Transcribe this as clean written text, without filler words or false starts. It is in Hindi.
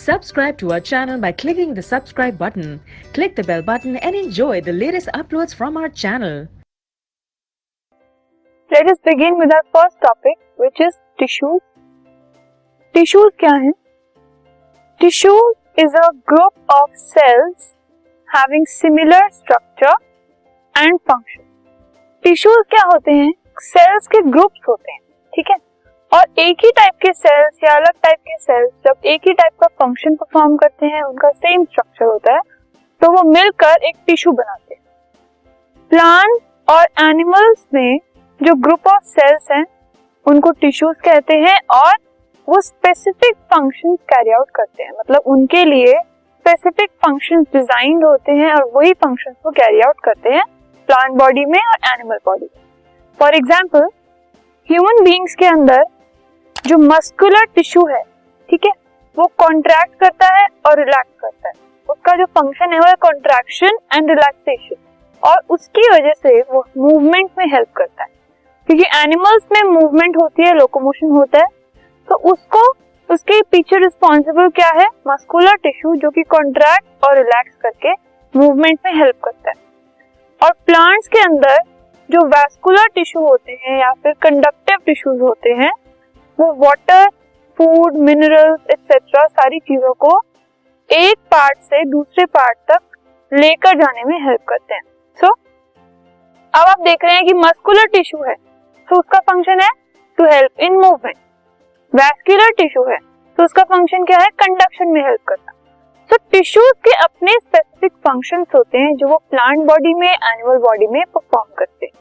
Subscribe to our channel by clicking the subscribe button. Click the bell button and enjoy the latest uploads from our channel. Let us begin with our first topic, which is tissues. Tissues क्या है? Tissues is a group of cells having similar structure and function. Tissues क्या होते हैं? सेल्स के ग्रुप्स होते हैं, ठीक है? और एक ही टाइप के सेल्स या अलग टाइप के सेल्स जब एक ही टाइप का फंक्शन परफॉर्म करते हैं, उनका सेम स्ट्रक्चर होता है, तो वो मिलकर एक टिश्यू बनाते हैं. प्लांट और एनिमल्स में जो ग्रुप ऑफ सेल्स हैं उनको टिश्यूज कहते हैं और वो स्पेसिफिक फंक्शंस कैरी आउट करते हैं. मतलब उनके लिए स्पेसिफिक फंक्शंस डिजाइंड होते हैं और वही फंक्शंस वो कैरी आउट करते हैं प्लांट बॉडी में और एनिमल बॉडी में. फॉर एग्जाम्पल, ह्यूमन बीइंग्स के अंदर जो मस्कुलर टिश्यू है, ठीक है, वो कॉन्ट्रैक्ट करता है और रिलैक्स करता है. उसका जो फंक्शन है वो है कॉन्ट्रैक्शन एंड रिलैक्सेशन, और उसकी वजह से वो मूवमेंट में हेल्प करता है. क्योंकि एनिमल्स में मूवमेंट होती है, लोकोमोशन होता है, तो उसको उसके पीछे रिस्पॉन्सिबल क्या है? मस्कुलर टिश्यू, जो कि कॉन्ट्रैक्ट और रिलैक्स करके मूवमेंट में हेल्प करता है. और प्लांट्स के अंदर जो वैस्कुलर टिश्यू होते हैं या फिर कंडक्टिव टिश्यूज होते हैं, वो वाटर, फूड, मिनरल्स एक्सेट्रा सारी चीजों को एक पार्ट से दूसरे पार्ट तक लेकर जाने में हेल्प करते हैं. सो अब आप देख रहे हैं कि मस्कुलर टिश्यू है तो उसका फंक्शन है to help in movement. Vascular tissue है तो उसका फंक्शन क्या है? कंडक्शन में हेल्प करना. तो टिश्यूज के अपने स्पेसिफिक फंक्शंस होते हैं जो वो प्लांट बॉडी में, एनिमल बॉडी में परफॉर्म करते हैं.